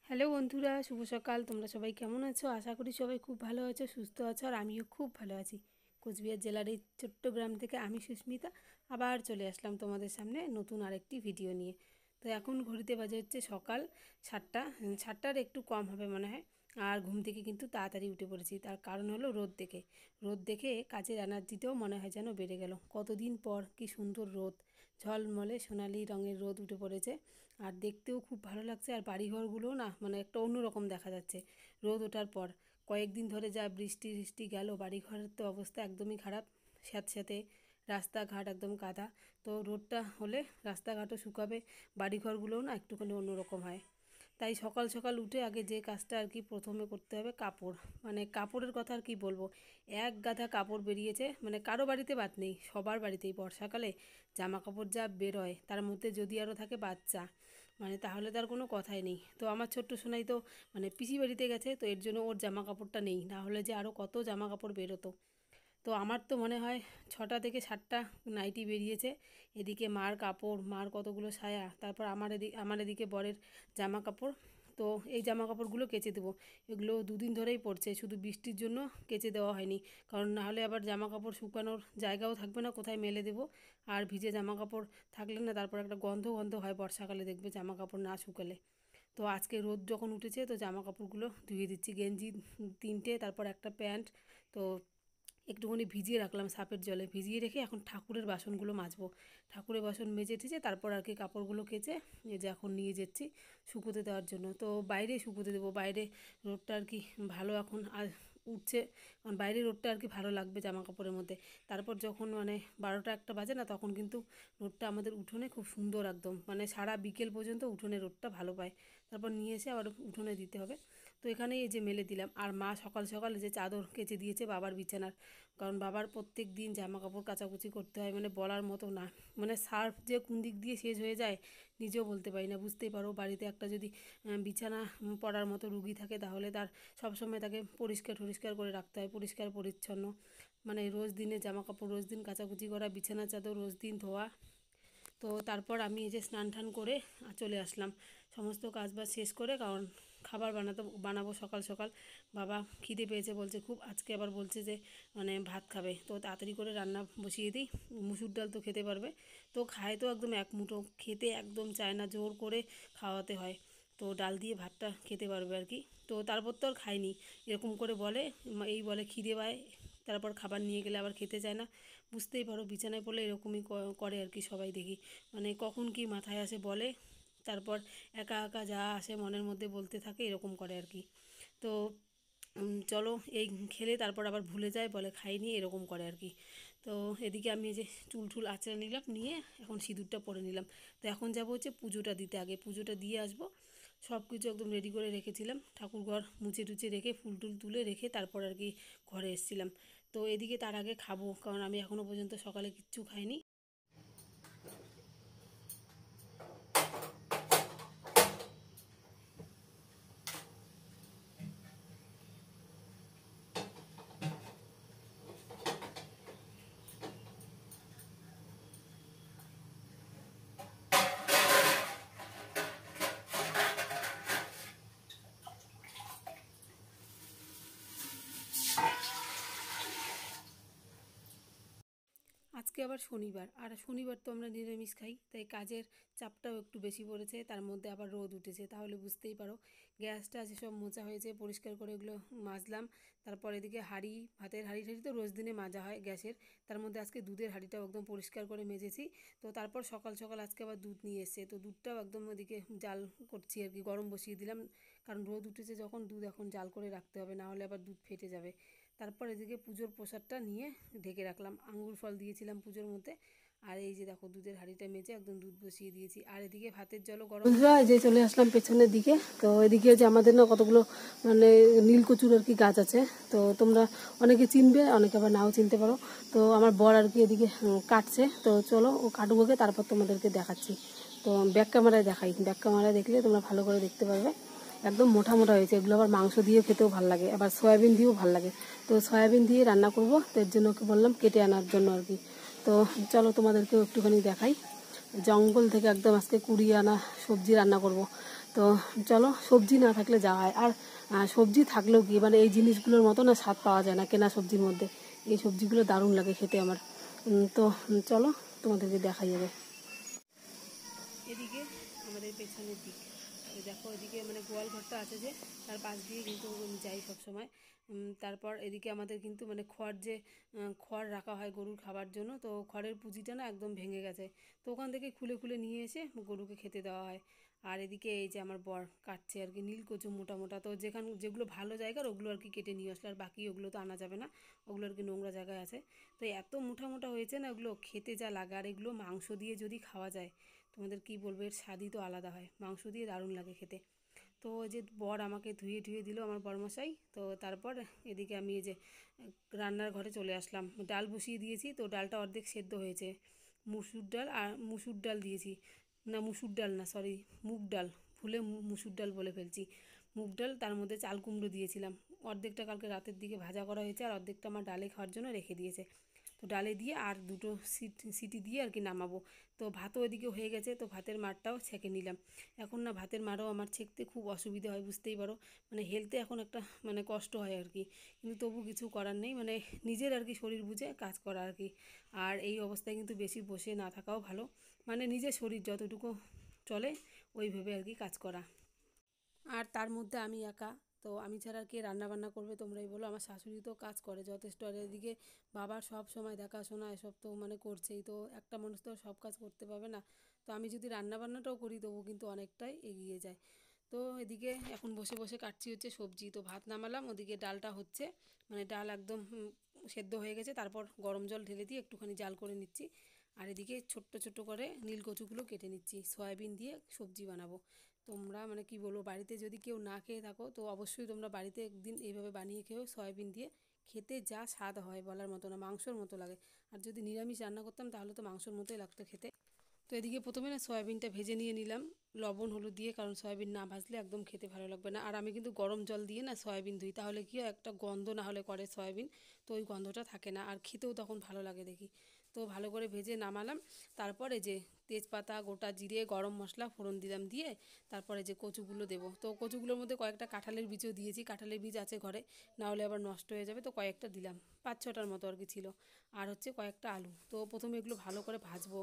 Hello বন্ধুরা, শুভ সকাল। তোমরা সবাই কেমন আছো? আশা করি সবাই খুব ভালো আছো, সুস্থ আছো, আর আমিও খুব ভালো আছি। কোচবিহার জেলার এই ছোট্ট গ্রাম থেকে আমি সুস্মিতা আবার চলে আসলাম তোমাদের সামনে নতুন আরেকটি ভিডিও নিয়ে। তো এখন ঘড়িতে বাজে হচ্ছে সকাল 7টা, 7টার একটু কম হবে মনে হয়। আর ঘুম থেকে কিন্তু তাড়াতাড়ি উঠে পড়েছি, তার কারণ হলো রোদ দেখে কাজের এনার্জিটাও মনে হয় যেন বেড়ে গেল। কতদিন পর কি সুন্দর রোদ, ঝলমলে সোনালি রঙের রোদ উঠে পড়েছে। আর দেখতেও খুব ভালো লাগছে, আর বাড়িঘরগুলোও না মানে একটা অন্যরকম দেখা যাচ্ছে রোদ ওঠার পর। কয়েকদিন ধরে যা বৃষ্টি গেল, বাড়িঘরের তো অবস্থা একদমই খারাপ, স্যাঁতস্যাঁতে রাস্তাঘাট একদম কাদা। তো রোদটা হলে রাস্তাঘাটও শুকাবে, বাড়িঘরগুলোও না একটুখানি অন্যরকম হয়। তাই সকাল সকাল উঠে আগে যে কাজটা আর কি প্রথমে করতে হবে, কাপড়, মানে কাপড়ের কথা আর কি বলবো। এক গাদা কাপড় বেরিয়েছে, মানে কারো বাড়িতে বাদ নেই, সবার বাড়িতেই বর্ষাকালে জামা কাপড় যা বেরোয়, তার মধ্যে যদি আরও থাকে বাচ্চা, মানে তাহলে তার কোনো কথাই নেই। তো আমার ছোট্ট সোনাই তো মানে পিসি বাড়িতে গেছে, তো এর জন্য ওর জামা কাপড়টা নেই, না হলে যে আরও কত জামা কাপড় বেরোতো। তো আমার তো মনে হয় 6টা থেকে 7টা নাইটি বেরিয়েছে। এদিকে মার কাপড়, মার কতগুলো সায়া, তারপর আমার এদিকে বরের জামা কাপড়। তো এই জামা কাপড়গুলো কেচে দেবো। এগুলো দুদিন ধরেই পড়ছে, শুধু বৃষ্টির জন্য কেচে দেওয়া হয়নি, কারণ নাহলে আবার জামা কাপড় শুকানোর জায়গাও থাকবে না, কোথায় মেলে দেবো। আর ভিজে জামা কাপড় থাকলে না তারপর একটা গন্ধ গন্ধ হয় বর্ষাকালে, দেখবে জামা কাপড় না শুকালে। তো আজকে রোদ যখন উঠেছে, তো জামা কাপড়গুলো ধুয়ে দিচ্ছি। গেঞ্জি 3টে, তারপর একটা প্যান্ট। তো একটুখানি ভিজিয়ে রাখলাম সার্ফের জলে, ভিজিয়ে রেখে এখন ঠাকুরের বাসনগুলো মাজবো। ঠাকুরের বাসন মেজে টেজে তারপর আর কি কাপড়গুলো কেচে এই যে এখন নিয়ে যাচ্ছি শুকোতে দেওয়ার জন্য। তো বাইরে শুকোতে দেবো, বাইরে রোদটা আর কি ভালো এখন আর উঠছে, কারণ বাইরে রোদটা আর কি ভালো লাগবে জামা কাপড়ের মধ্যে। তারপর যখন মানে 12টা 1টা বাজে না, তখন কিন্তু রোদটা আমাদের উঠোনে খুব সুন্দর, একদম মানে সারা বিকেল পর্যন্ত উঠোনে রোদটা ভালো পায়। তারপর নিয়ে এসে আবার উঠোনে দিতে হবে। তো এখানেই এই যে মেলে দিলাম। আর মা সকাল সকাল যে চাদর কেচে দিয়েছে বাবার বিছানার, কারণ বাবার প্রত্যেক দিন জামা কাপড় কাচাকুচি করতে হয়, মানে বলার মতো না। মানে সার্ফ যে কোন দিক দিয়ে শেষ হয়ে যায় নিজেও বলতে পারি না। বুঝতেই পারো, বাড়িতে একটা যদি বিছানা পড়ার মতো রুগী থাকে, তাহলে তার সবসময় তাকে পরিষ্কার করে রাখতে হয়, পরিষ্কার পরিচ্ছন্ন। মানে রোজ দিনে জামা কাপড় রোজ দিন কাচাকুচি করা, বিছানা চাদর রোজ দিন ধোয়া। তো তারপর আমি এই যে স্নান টান করে চলে আসলাম সমস্ত কাজবাজ শেষ করে, কারণ খাবার বানাবো সকাল সকাল। বাবা খিদে পেয়েছে বলছে খুব, আজকে আবার বলছে যে মানে ভাত খাবে। তো তাড়াতাড়ি করে রান্না বসিয়ে দিই, মুসুর ডাল তো খেতে পারবে। তো খায় তো একদম এক মুঠো, খেতে একদম চায় না, জোর করে খাওয়াতে হয়। তো ডাল দিয়ে ভাতটা খেতে পারবে আর কি। তো তারপর তো আর খায়নি, এরকম করে বলে, এই বলে খিদে পায়, তারপর খাবার নিয়ে গেলে আবার খেতে চায় না। বুঝতেই পারো, বিছানায় পড়লে এরকমই করে আর কি সবাই দেখি, মানে কখন কি মাথায় আসে বলে, তারপর একা একা যা আসে মনের মধ্যে বলতে থাকে, এরকম করে আর কি। তো চলো এই খেলে তারপর আবার ভুলে যায়, বলে খাইনি, এরকম করে আর কি। তো এদিকে আমি এই যে চুল আঁচড়ে নিলাম, নিয়ে এখন সিঁদুরটা পরে নিলাম। তো এখন যাবো হচ্ছে পুজোটা দিতে, আগে পুজোটা দিয়ে আসবো। সব কিছু একদম রেডি করে রেখেছিলাম, ঠাকুর ঘর মুছে টুচে রেখে ফুল টুল তুলে রেখে তারপর আর কি ঘরে এসেছিলাম। তো এদিকে তার আগে খাবো, কারণ আমি এখনও পর্যন্ত সকালে কিচ্ছু খাইনি। আজকে আবার শনিবার, আর শনিবার তো আমরা নিরামিষ খাই, তাই কাজের চাপটাও একটু বেশি পড়েছে, তার মধ্যে আবার রোদ উঠেছে, তাহলে বুঝতেই পারো। গ্যাসটা আছে সব মোছা হয়েছে, পরিষ্কার করে এগুলো মাজলাম। তারপর এদিকে ভাতের হাঁড়ি ঠাড়ি তো রোজ দিনে মাজা হয় গ্যাসের, তার মধ্যে আজকে দুধের হাঁড়িটাও একদম পরিষ্কার করে মেজেছি। তো তারপর সকাল সকাল আজকে আবার দুধ নিয়ে এসছে, তো দুধটাও একদম ওদিকে জাল করছি আর কি, গরম বসিয়ে দিলাম। কারণ রোদ উঠেছে যখন, দুধ এখন জাল করে রাখতে হবে, না হলে আবার দুধ ফেটে যাবে। তারপর এদিকে পুজোর প্রসাদটা নিয়ে ঢেকে রাখলাম, আঙ্গুর ফল দিয়েছিলাম পুজোর মধ্যে। আর এই যে দেখো দুধের হাঁড়িটা মেজে একদম দুধ বসিয়ে দিয়েছি, আর এদিকে ভাতের জলও গরম। বন্ধুরা যে চলে আসলাম পেছনের দিকে, তো এদিকে যে আমাদের না কতগুলো মানে নীলকচুর আর কি গাছ আছে, তো তোমরা অনেকে চিনবে, অনেকে আবার নাও চিনতে পারো। তো আমার বর আর কি এদিকে কাটছে, তো চলো ও কাটুকে তারপর তোমাদেরকে দেখাচ্ছি। তো ব্যাক ক্যামেরায় দেখলে তোমরা ভালো করে দেখতে পারবে। একদম মোটা মোটা হয়েছে, এগুলো আবার মাংস দিয়ে খেতেও ভালো লাগে, আবার সয়াবিন দিয়েও ভালো লাগে। তো সয়াবিন দিয়ে রান্না করব, তো এর জন্য ওকে বললাম কেটে আনার জন্য আর কি। তো চলো তোমাদেরকেও একটুখানি দেখাই। জঙ্গল থেকে একদম আজকে কুড়িয়ে আনা সবজি রান্না করব। তো চলো, সবজি না থাকলে যা হয়, আর সবজি থাকলেও কি মানে এই জিনিসগুলোর মতো না স্বাদ পাওয়া যায় না কেনা সবজির মধ্যে। এই সবজিগুলো দারুণ লাগে খেতে আমার। তো চলো তোমাদেরকে দেখা যাবে। এদিকে আমাদের পেছনের দিক, ওই দেখো এদিকে মানে গোয়াল ঘরটা আছে যে, তার পাশ দিয়ে কিন্তু যাই সব সময়। তারপর এদিকে আমাদের কিন্তু মানে খড় যে খড় রাখা হয় গরুর খাবার জন্য, তো খড়ের পুঁজিটা না একদম ভেঙে গেছে, তো ওখান থেকে খুলে খুলে নিয়ে এসে গরুকে খেতে দেওয়া হয়। আর এদিকে এই যে আমার বর কাটছে আর কি নীল কচু মোটা মোটা, তো যেগুলো ভালো জায়গার ওগুলো আর কি কেটে নিয়ে আসলো, আর বাকি ওগুলো তো আনা যাবে না, ওগুলো আর কি নোংরা জায়গায় আছে। তো এত মোটা মোটা হয়েছে না ওগুলো, খেতে যা লাগে, আর এগুলো মাংস দিয়ে যদি খাওয়া যায় তোমাদের কি বলবো, এর স্বাদই তো আলাদা হয়, মাংস দিয়ে দারুণ লাগে খেতে। তো ওই যে বর আমাকে ধুয়ে ধুয়ে দিল আমার বরমশাই, তো তারপর এদিকে আমি এই যে রান্নার ঘরে চলে আসলাম, ডাল বসিয়ে দিয়েছি, তো ডালটা অর্ধেক সেদ্ধ হয়েছে। মুসুর ডাল দিয়েছি, না মুসুর ডাল না, সরি, মুগ ডাল, ভুলে মুসুর ডাল বলে ফেলছি, মুগ ডাল, তার মধ্যে চাল কুমড়ো দিয়েছিলাম। অর্ধেকটা কালকে রাতের দিকে ভাজা করা হয়েছে, আর অর্ধেকটা আমার ডালে খাওয়ার জন্য রেখে দিয়েছে। তো ডালে দিয়ে আর দুটো সিটি দিয়ে আর কি নামাবো। তো ভাতও এদিকে হয়ে গেছে, তো ভাতের মারটাও ছেঁকে নিলাম। এখন না ভাতের মারও আমার ছেঁকতে খুব অসুবিধা হয়, বুঝতেই পারো, মানে হেলতে এখন একটা মানে কষ্ট হয় আর কি, কিন্তু তবু কিছু করার নেই, মানে নিজের আর কি শরীর বুঝে কাজ করা আর কি। আর এই অবস্থায় কিন্তু বেশি বসে না থাকাও ভালো, মানে নিজের শরীর যতটুকু চলে ওইভাবে আর কি কাজ করা। আর তার মধ্যে আমি একা, তো আমি ছাড়া কে রান্না বান্না করবে তোমরাই বলো। আমার শাশুড়ি তো কাজ করে যথেষ্ট, আর এদিকে বাবার সব সময় দেখাশোনা এসব তো মানে করছেই, তো একটা মানুষ তো সব কাজ করতে পারবে না। তো আমি যদি রান্না বান্নাটাও করি তবু কিন্তু অনেকটাই এগিয়ে যায়। তো এদিকে এখন বসে বসে কাটছি হচ্ছে সবজি, তো ভাত নামালাম, ওদিকে ডালটা হচ্ছে, মানে ডাল একদম সেদ্ধ হয়ে গেছে, তারপর গরম জল ঢেলে দিয়ে একটুখানি জাল করে নিচ্ছি। আর এদিকে ছোট্ট ছোট্ট করে নীল কচুগুলো কেটে নিচ্ছি, সয়াবিন দিয়ে সবজি বানাবো। তোমরা মানে কি বলবো, বাড়িতে যদি কেউ না খেয়ে থাকো তো অবশ্যই তোমরা বাড়িতে একদিন এইভাবে বানিয়ে খেও, সয়াবিন দিয়ে খেতে যা স্বাদ হয় বলার মতো না, মাংসর মতো লাগে। আর যদি নিরামিষ রান্না করতাম তাহলে তো মাংসর মতোই লাগতো খেতে। তো এদিকে প্রথমে না সয়াবিনটা ভেজে নিয়ে নিলাম লবণ হলুদ দিয়ে, কারণ সয়াবিন না ভাজলে একদম খেতে ভালো লাগবে না। আর আমি কিন্তু গরম জল দিয়ে না সয়াবিন ধুই, তাহলে কি হয় একটা গন্ধ না হলে করে সয়াবিন, তো ওই গন্ধটা থাকে না, আর খেতেও তখন ভালো লাগে দেখি। তো ভালো করে ভেজে নামালাম, তারপরে যে তেজপাতা গোটা জিরে গরম মশলা ফোড়ন দিলাম, দিয়ে তারপরে যে কচুগুলো দেবো, তো কচুগুলোর মধ্যে কয়েকটা কাঁঠালের বীজও দিয়েছি, কাঁঠালের বীজ আছে ঘরে, না হলে আবার নষ্ট হয়ে যাবে, তো কয়েকটা দিলাম, 5-6টার মতো আর কি ছিল। আর হচ্ছে কয়েকটা আলু, তো প্রথমে এগুলো ভালো করে ভাজবো,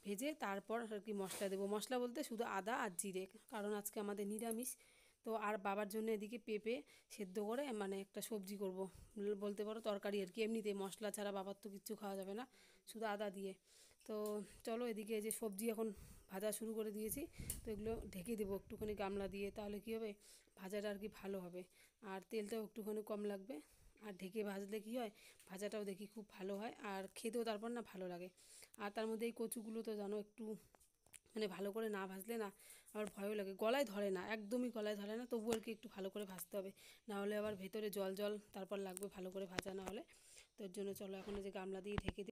ভেজে তারপর আর কি মশলা দেবো। মশলা বলতে শুধু আদা আর জিরে, কারণ আজকে আমাদের নিরামিষ। তো আর বাবার জন্য এদিকে পেঁপে সেদ্ধ করে মানে একটা সবজি করব, বলতে পারো তরকারি আর কি, এমনিতে মশলা ছাড়া বাবার তো কিচ্ছু খাওয়া যাবে না, শুধু আদা দিয়ে। তো চলো এদিকে যে সবজি এখন ভাজা শুরু করে দিয়েছি, তো এগুলো ঢেকে দেবো একটুখানি গামলা দিয়ে, তাহলে কী হবে ভাজাটা আর কি ভালো হবে, আর তেলটাও একটুখানি কম লাগবে। আর ঢেকে ভাজলে কী হয়, ভাজাটাও দেখি খুব ভালো হয়, আর খেতেও তারপর না ভালো লাগে। আর তার মধ্যে এই কচুগুলো তো জানো একটু মানে ভালো করে না ভাজলে না আবার ভয়ও লাগে, গলায় ধরে না, একদমই গলায় ধরে না, তবু আর কি একটু ভালো করে ভাজতে হবে, না হলে আবার ভেতরে জল জল তারপর লাগবে ভালো করে ভাজা না হলে। তো এর জন্য চলো এখন এই যে গামলা দিয়ে ঢেকে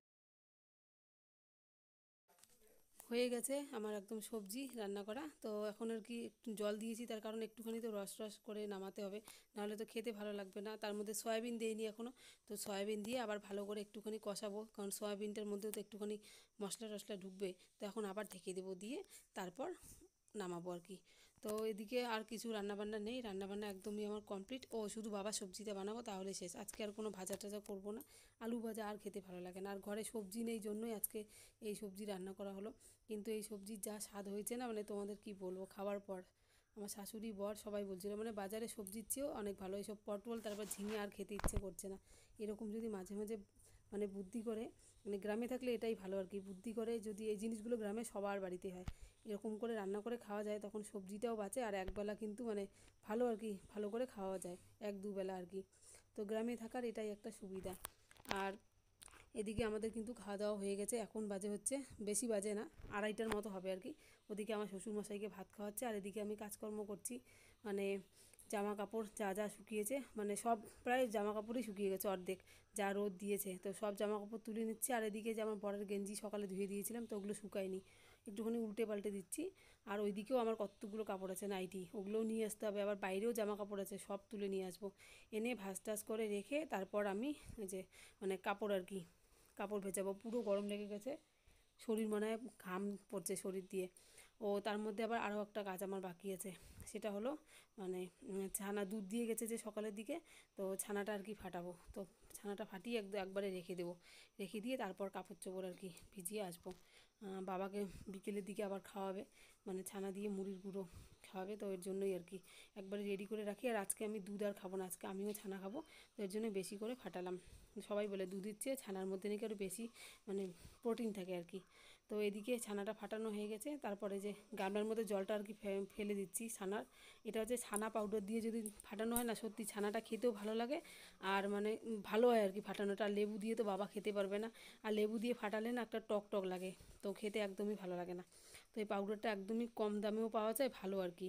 হয়ে গেছে আমার একদম সবজি রান্না করা। তো এখন আর কি একটু জল দিয়েছি, তার কারণ একটুখানি তো রস রস করে নামাতে হবে, নাহলে তো খেতে ভালো লাগবে না। তার মধ্যে সয়াবিন দিইনি এখনও, তো সয়াবিন দিয়ে আবার ভালো করে একটুখানি কষাবো, কারণ সয়াবিনটার মধ্যেও তো একটুখানি মশলা টশলা ঢুকবে। তো এখন আবার ঢেকে দেবো, দিয়ে তারপর নামাবো আর কি। তো এদিকে আর কিছু রান্নাবান্না নেই, রান্নাবান্না একদমই আমার কমপ্লিট, ও শুধু বাবা সবজিটা বানাবো তাহলে শেষ, আজকে আর কোনো ভাজা টাজা করবো না, আলু ভাজা আর খেতে ভালো লাগে না, আর ঘরে সবজি নেই জন্যই আজকে এই সবজি রান্না করা হলো। কিন্তু এই সবজির যা স্বাদ হয়েছে না, মানে তোমাদের কি বলবো, খাওয়ার পর আমার শাশুড়ি বর সবাই বলছিল মানে বাজারে সবজির চেয়েও অনেক ভালো, এইসব পটল তারপর ঝিঙে আর খেতে ইচ্ছে করছে না। এরকম যদি মাঝে মাঝে মানে বুদ্ধি করে, মানে গ্রামে থাকলে এটাই ভালো আর কি, বুদ্ধি করে যদি এই জিনিসগুলো গ্রামে সবার বাড়িতে হয়, এরকম করে রান্না করে খাওয়া যায়, তখন সবজিটাও বাঁচে, আর একবেলা কিন্তু মানে ভালো আর কি, ভালো করে খাওয়া যায় 1-2 বেলা আর কি। তো গ্রামে থাকার এটাই একটা সুবিধা। আর এদিকে আমাদের কিন্তু খাওয়া দাওয়া হয়ে গেছে, এখন বাজে হচ্ছে, বেশি বাজে না, 2:30টার মতো হবে আর কি। ওদিকে আমার শ্বশুরমশাইকে ভাত খাওয়াচ্ছে, আর এদিকে আমি কাজকর্ম করছি, মানে জামা কাপড় যা যা শুকিয়েছে, মানে সব প্রায় জামা কাপড়ই শুকিয়ে গেছে অর্ধেক, যা রোদ দিয়েছে, তো সব জামা কাপড় তুলে নিচ্ছি। আর এদিকে যে আমার বরের গেঞ্জি সকালে ধুয়ে দিয়েছিলাম, তো ওগুলো শুকায়নি, একটুখানি উল্টে পাল্টে দিচ্ছি। আর ওইদিকেও আমার কতগুলো কাপড় আছে নাইটি, ওগুলোও নিয়ে আসতে হবে, আবার বাইরেও জামা কাপড় আছে, সব তুলে নিয়ে আসবো, এনে ভাঁজ টাজ করে রেখে তারপর আমি যে মানে কাপড় আর কি কাপড় ভেজাবো। পুরো গরম লেগে গেছে, শরীর মনে হয় ঘাম পড়ছে শরীর দিয়ে, ও তার মধ্যে আবার আরও একটা কাজ আমার বাকি আছে, সেটা হলো মানে ছানা দুধ দিয়ে গেছে যে সকালের দিকে, তো ছানাটা আর কি ফাটাবো। তো ছানাটা ফাটিয়ে একবারে রেখে দেবো, রেখে দিয়ে তারপর কাপড় চোপড় আর কি ভিজিয়ে আসবো। বাবাকে বিকেলের দিকে আবার খাওয়াবে, মানে ছানা দিয়ে মুড়ির গুঁড়ো খাওয়াবে, তো এর জন্যই আর কি একবারে রেডি করে রাখি। আর আজকে আমি দুধ আর খাবো না, আজকে আমিও ছানা খাবো, তো এর জন্য বেশি করে ফাটালাম। সবাই বলে দুধের চেয়ে ছানার মধ্যে নাকি আরও বেশি মানে প্রোটিন থাকে আর কি। তো এদিকে ছানাটা ফাটানো হয়ে গেছে, তারপরে যে গামলার মধ্যে জলটা আর কি ফেলে দিচ্ছি ছানার। এটা হচ্ছে ছানা পাউডার দিয়ে যদি ফাটানো হয় না, সত্যি ছানাটা খেতেও ভালো লাগে, আর মানে ভালো হয় আর কি ফাটানোটা। আর লেবু দিয়ে তো বাবা খেতে পারবে না, আর লেবু দিয়ে ফাটালে না একটা টক টক লাগে, তো খেতে একদমই ভালো লাগে না। তো এই পাউডারটা একদমই কম দামেও পাওয়া যায়, ভালো আর কি।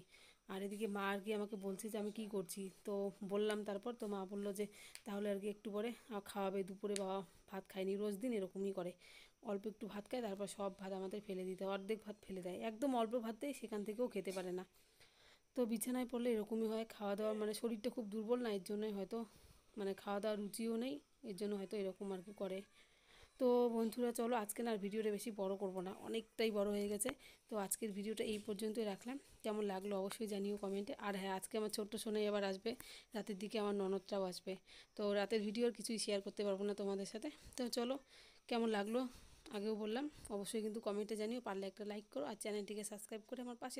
আর এদিকে মা আর কি আমাকে বলছে যে আমি কী করছি, তো বললাম, তারপর তো মা বললো যে তাহলে আর কি একটু পরে খাওয়াবে। দুপুরে বাবা ভাত খায়নি, রোজ দিন এরকমই করে, অল্প একটু ভাত খায়, তারপর সব ভাত আমাদের ফেলে দিতে হয়, অর্ধেক ভাত ফেলে দেয়, একদম অল্প ভাত দেয়, সেখান থেকেও খেতে পারে না। তো বিছানায় পড়লে এরকমই হয়, খাওয়া দাওয়া মানে শরীরটা খুব দুর্বল না, এর জন্যই হয়তো মানে খাওয়া দাওয়ার রুচিও নেই, এর জন্য হয়তো এরকম আর কি করে। তো বন্ধুরা চলো আজকে না আর ভিডিওটা বেশি বড় করব না, অনেকটাই বড় হয়ে গেছে। তো আজকের ভিডিওটা এই পর্যন্তই রাখলাম, কেমন লাগলো অবশ্যই জানিও কমেন্টে। আর হ্যাঁ, আজকে আমার ছোট্ট সোনাই আবার আসবে, রাতের দিকে আমার ননদটাও আসবে, তো রাতের ভিডিও আর কিছুই শেয়ার করতে পারবো না তোমাদের সাথে। তো চলো, কেমন লাগলো আগেও বললাম, অবশ্যই কিন্তু কমেন্টে জানিও, পারলে একটা লাইক করো আর চ্যানেলটিকে সাবস্ক্রাইব করে আমার পাশে